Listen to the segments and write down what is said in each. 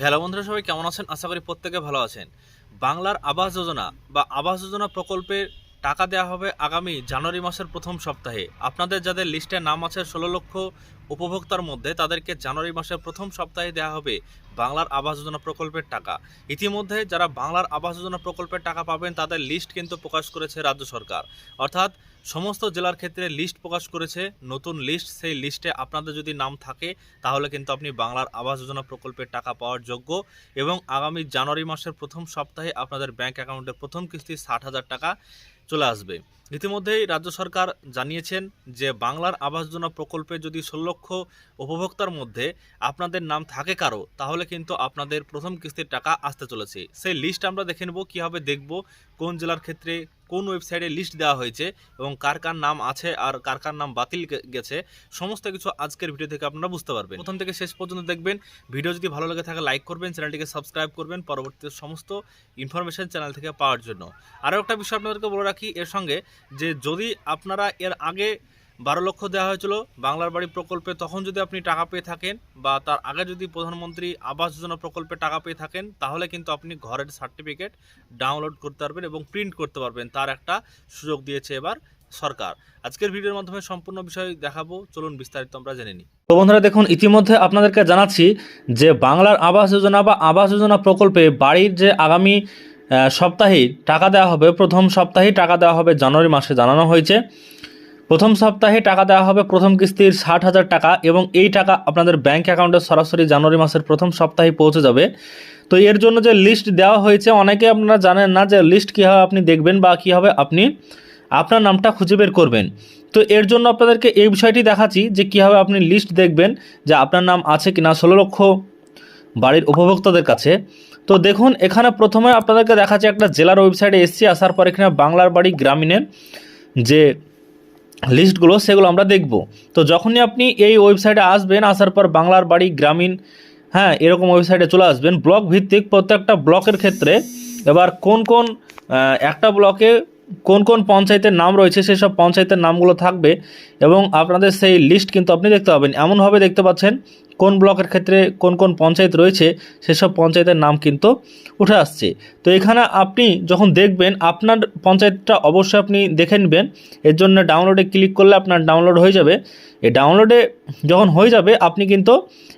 Hello বন্ধুরা, সবাই কেমন আছেন? আশা করি প্রত্যেকে ভালো আছেন। বাংলার আবাস যোজনা বা আবাস যোজনা প্রকল্পের টাকা দেওয়া হবে আগামী জানুয়ারি মাসের প্রথম সপ্তাহে। আপনাদের যাদের লিস্টে নাম আছে 16 লক্ষ উপভোক্তার মধ্যে, তাদেরকে জানুয়ারি মাসের প্রথম সপ্তাহে দেওয়া হবে বাংলার আবাস যোজনা প্রকল্পের টাকা। ইতিমধ্যে যারা বাংলার আবাস যোজনা প্রকল্পের টাকা পাবেন তাদের লিস্ট কিন্তু প্রকাশ করেছে রাজ্য সরকার, অর্থাৎ সমস্ত জেলার ক্ষেত্রে লিস্ট প্রকাশ করেছে, নতুন লিস্ট। সেই লিস্টে আপনাদের যদি নাম থাকে তাহলে কিন্তু আপনি বাংলার আবাস যোজনা প্রকল্পের টাকা পাওয়ার যোগ্য, এবং আগামী জানুয়ারি মাসের প্রথম সপ্তাহে আপনাদের ব্যাংক অ্যাকাউন্টে প্রথম কিস্তি 60,000 টাকা চলে আসবে। ইতিমধ্যেই রাজ্য সরকার জানিয়েছেন যে বাংলার আবাস যোজনা প্রকল্পে যদি 16 লক্ষ উপভোক্তার মধ্যে আপনাদের নাম থাকে কারো, তাহলে কিন্তু আপনাদের প্রথম কিস্তির টাকা আসতে চলেছে। সেই লিস্ট আমরা দেখে নেব, কীভাবে দেখব কোন জেলার ক্ষেত্রে কোন ওয়েবসাইটে লিস্ট দেওয়া হয়েছে এবং কার কার নাম আছে আর কার কার নাম বাতিল গেছে, সমস্ত কিছু আজকের ভিডিও থেকে আপনারা বুঝতে পারবেন। প্রথম থেকে শেষ পর্যন্ত দেখবেন। ভিডিও যদি ভালো লাগে থাকে লাইক করবেন, চ্যানেলটিকে সাবস্ক্রাইব করবেন পরবর্তীতে সমস্ত ইনফরমেশন চ্যানেল থেকে পাওয়ার জন্য। আরও একটা বিষয় আপনাদেরকে বলে রাখি এর সঙ্গে, যে যদি আপনারা এর আগে 12 লক্ষ দেওয়া হয়েছিল বাংলার বাড়ি প্রকল্পে, তখন যদি আপনি টাকা পেয়ে থাকেন, বা তার আগে যদি প্রধানমন্ত্রী আবাস যোজনা প্রকল্পে টাকা পেয়ে থাকেন, তাহলে কিন্তু আপনি ঘরের সার্টিফিকেট ডাউনলোড করতে পারবেন এবং প্রিন্ট করতে পারবেন। তার একটা সুযোগ দিয়েছে এবার সরকার। আজকের ভিডিওর মাধ্যমে সম্পূর্ণ বিষয় দেখাবো, চলুন বিস্তারিত আমরা জেনে নিই। তো বন্ধুরা দেখুন, ইতিমধ্যে আপনাদেরকে জানাচ্ছি যে বাংলার আবাস যোজনা বা আবাস যোজনা প্রকল্পে বাড়ির যে আগামী সপ্তাহে টাকা দেওয়া হবে, প্রথম সপ্তাহেই টাকা দেওয়া হবে জানুয়ারি মাসে জানানো হয়েছে। প্রথম সপ্তাহে টাকা দেওয়া হবে প্রথম কিস্তির 60,000 টাকা, এবং এই টাকা আপনাদের ব্যাংক অ্যাকাউন্টে সরাসরি জানুয়ারি মাসের প্রথম সপ্তাহে পৌঁছে যাবে। তো এর জন্য যে লিস্ট দেওয়া হয়েছে, অনেকে আপনারা জানেন না যে লিস্ট কীভাবে আপনি দেখবেন বা কীভাবে আপনি আপনার নামটা খুঁজে বের করবেন। তো এর জন্য আপনাদেরকে এই বিষয়টি দেখাচ্ছি যে কীভাবে আপনি লিস্ট দেখবেন যে আপনার নাম আছে কি না 16 লক্ষ বাড়ির উপভোক্তাদের কাছে। তো দেখুন, এখানে প্রথমে আপনাদেরকে দেখাচ্ছি একটা জেলার ওয়েবসাইটে এসছি, আসার পর এখানে বাংলার বাড়ি গ্রামীণের যে লিস্টগুলো সেগুলো আমরা দেখব। তো যখনই আপনি এই ওয়েবসাইটে আসবেন, আসার পর বাংলার বাড়ি গ্রামীণ, এরকম ওয়েবসাইটে চলে আসবেন। ব্লক ভিত্তিক প্রত্যেকটা ব্লকের ক্ষেত্রে এবার কোন কোন একটা ব্লকে কোন কোন পঞ্চায়েতের নাম রয়েছে সেসব পঞ্চায়েতের নামগুলো থাকবে, এবং আপনাদের সেই লিস্ট কিন্তু আপনি দেখতে পাবেন। এমনভাবে দেখতে পাচ্ছেন কোন ব্লকের ক্ষেত্রে কোন কোন পঞ্চায়েত রয়েছে সেসব পঞ্চায়েতের নাম কিন্তু উঠে আসছে। তো এখানে আপনি যখন দেখবেন, আপনার পঞ্চায়েতটা অবশ্যই আপনি দেখে নেবেন। এর জন্য ডাউনলোডে ক্লিক করলে আপনার ডাউনলোড হয়ে যাবে। এই ডাউনলোডে যখন হয়ে যাবে, আপনি কিন্তু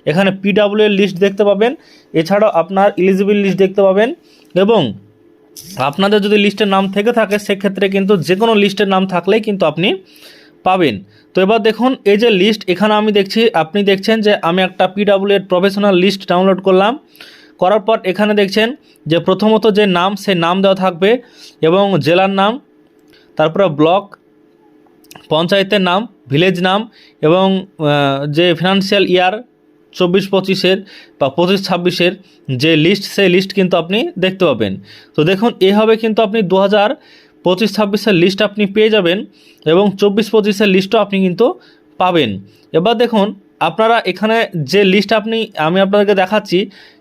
এখানে পিডব্লিউ এর লিস্ট দেখতে পাবেন, এছাড়াও আপনার এলিজিবল লিস্ট দেখতে পাবেন, এবং আপনাদের যদি লিস্টের নাম থেকে থাকে সেক্ষেত্রে কিন্তু যে কোনো লিস্টের নাম থাকলেই কিন্তু আপনি পাবেন। তো এবার দেখুন, এই যে লিস্ট এখানে আমি দেখছি, আপনি দেখছেন যে আমি একটা পিডব্লিউ এর প্রফেশনাল লিস্ট ডাউনলোড করলাম। করার পর এখানে দেখছেন যে প্রথমত যে নাম, সেই নাম দেওয়া থাকবে এবং জেলার নাম, তারপরে ব্লক, পঞ্চায়েতের নাম, ভিলেজ নাম, এবং যে ফিনান্সিয়াল ইয়ার 24-25-এর বা 25-26-এর যে লিস্ট, সেই লিস্ট কিন্তু আপনি দেখতে পাবেন। তো দেখুন, এভাবে কিন্তু আপনি 2025-26-এর লিস্ট আপনি পেয়ে যাবেন, এবং 24-25-এর লিস্টও আপনি কিন্তু পাবেন। এবার দেখুন, আপনারা এখানে যে লিস্ট আমি আপনাদেরকে দেখাচ্ছি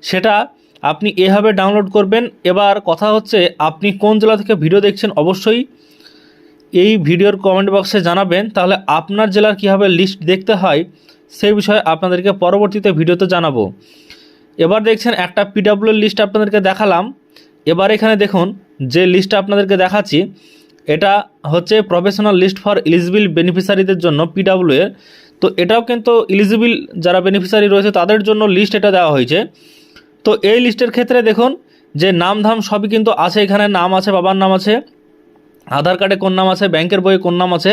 সেটা আপনি এভাবে ডাউনলোড করবেন। এবার কথা হচ্ছে, আপনি কোন জেলা থেকে ভিডিও দেখছেন অবশ্যই এই ভিডিওর কমেন্ট বক্সে জানাবেন, তাহলে আপনার জেলার কীভাবে লিস্ট দেখতে হয় সেই বিষয়ে আপনাদেরকে পরবর্তীতে ভিডিওতে জানাবো। এবার দেখছেন একটা পিডব্লিউ লিস্ট আপনাদেরকে দেখালাম। এবার এখানে দেখুন, যে লিস্টটা আপনাদেরকে দেখাচ্ছি এটা হচ্ছে প্রফেশনাল লিস্ট ফর এলিজিবল বেনিফিশিয়ারিদের জন্য পিডব্লিউ এর। তো এটাও কিন্তু এলিজিবল যারা বেনিফিশিয়ারি রয়েছে তাদের জন্য লিস্ট এটা দেওয়া হয়েছে। তো এই লিস্টের ক্ষেত্রে দেখুন যে নাম ধাম সবই কিন্তু আছে, এখানে নাম আছে, বাবার নাম আছে, আধার কার্ডে কোন নাম আছে, ব্যাংকের বইয়ে কোন নাম আছে,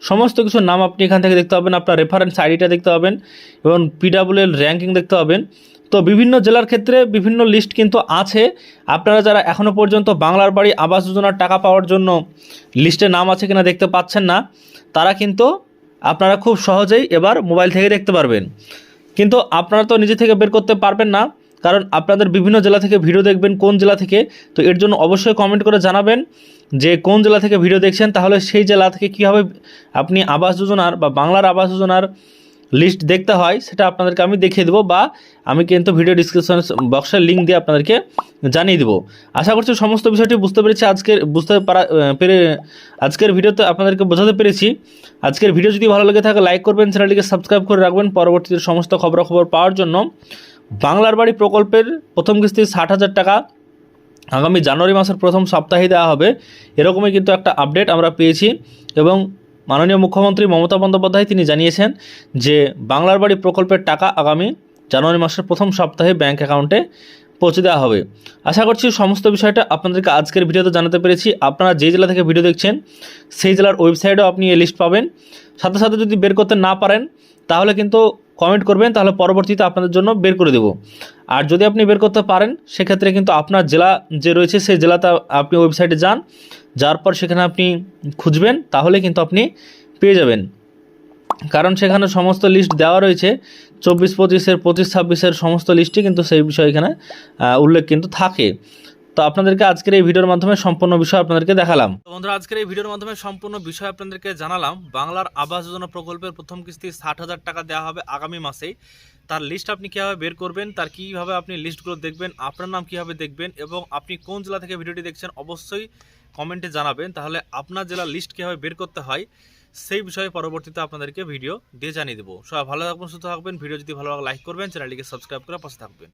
সমস্ত কিছু নাম আপনি এখান থেকে দেখতে পাবেন। আপনার রেফারেন্স আইডিটা দেখতে পাবেন এবং পিডব্লিউ এর র্যাঙ্কিং দেখতে পাবেন। তো বিভিন্ন জেলার ক্ষেত্রে বিভিন্ন লিস্ট কিন্তু আছে। আপনারা যারা এখনও পর্যন্ত বাংলার বাড়ি আবাস যোজনার টাকা পাওয়ার জন্য লিস্টে নাম আছে কিনা দেখতে পাচ্ছেন না, তারা কিন্তু আপনারা খুব সহজেই এবার মোবাইল থেকে দেখতে পারবেন। কিন্তু আপনারা তো নিজে থেকে বের করতে পারবেন না, কারণ আপনাদের বিভিন্ন জেলা থেকে ভিডিও দেখবেন, কোন জেলা থেকে। তো এর জন্য অবশ্যই কমেন্ট করে জানাবেন যে কোন জেলা থেকে ভিডিও দেখছেন, তাহলে সেই জেলা থেকে কীভাবে আপনি আবাস যোজনার বা বাংলার আবাস যোজনার লিস্ট দেখতে হয় সেটা আপনাদেরকে আমি দেখিয়ে দেবো, বা আমি কিন্তু ভিডিও ডিসক্রিপশন বক্সের লিঙ্ক দিয়ে আপনাদেরকে জানিয়ে দেবো। আশা করছি সমস্ত বিষয়টি বুঝতে পেরেছি। আজকের ভিডিওতে আপনাদেরকে বোঝাতে পেরেছি। আজকের ভিডিও যদি ভালো লেগে থাকে লাইক করবেন, চ্যানেলটিকে সাবস্ক্রাইব করে রাখবেন পরবর্তীতে সমস্ত খবরাখবর পাওয়ার জন্য। বাংলার বাড়ি প্রকল্পের প্রথম কিস্তি 60,000 টাকা আগামী জানুয়ারি মাসের প্রথম সপ্তাহে দেওয়া হবে, এরকমই কিন্তু একটা আপডেট আমরা পেয়েছি। এবং মাননীয় মুখ্যমন্ত্রী মমতা বন্দ্যোপাধ্যায় তিনি জানিয়েছেন যে বাংলার বাড়ি প্রকল্পের টাকা আগামী জানুয়ারি মাসের প্রথম সপ্তাহে ব্যাংক অ্যাকাউন্টে পৌঁছে দেওয়া হবে। আশা করছি সমস্ত বিষয়টা আপনাদেরকে আজকের ভিডিওতে জানাতে পেরেছি। আপনারা যে জেলা থেকে ভিডিও দেখছেন সেই জেলার ওয়েবসাইটেও আপনি এই লিস্ট পাবেন। সাথে সাথে যদি বের করতে না পারেন তাহলে কিন্তু কমেন্ট করবেন, তাহলে পরবর্তীতে আপনাদের জন্য বের করে দেব। আর যদি আপনি বের করতে পারেন সেক্ষেত্রে কিন্তু আপনার জেলা যে রয়েছে সেই জেলাতে আপনি ওয়েবসাইটে যান, যার পর সেখানে আপনি খুঁজবেন, তাহলে কিন্তু আপনি পেয়ে যাবেন। কারণ সেখানে সমস্ত লিস্ট দেওয়া রয়েছে, 24-25-এর 25-26-এর সমস্ত লিস্টই কিন্তু সেই বিষয়ে এখানে উল্লেখ কিন্তু থাকে। তো আপনাদেরকে আজকের এই ভিডিওর মাধ্যমে সম্পূর্ণ বিষয় আপনাদেরকে দেখালাম। তো বন্ধুরা, আজকের এই ভিডিওর মাধ্যমে সম্পূর্ণ বিষয় আপনাদেরকে জানালাম। বাংলার আবাস যোজনা প্রকল্পের প্রথম কিস্তি 60,000 টাকা দেওয়া হবে আগামী মাসেই। তার লিস্ট আপনি কীভাবে বের করবেন, তার কীভাবে আপনি লিস্টগুলো দেখবেন, আপনার নাম কীভাবে দেখবেন এবং আপনি কোন জেলা থেকে ভিডিওটি দেখছেন অবশ্যই কমেন্টে জানাবেন। তাহলে আপনার জেলার লিস্ট কীভাবে বের করতে হয় সেই বিষয়ে পরবর্তীতে আপনাদেরকে ভিডিও দিয়ে জানিয়ে দেবো। সবাই ভালো থাকবেন, সুস্থ থাকবেন। ভিডিও যদি ভালো লাগে লাইক করবেন, চ্যানেলটিকে সাবস্ক্রাইব করে পাশে থাকবেন।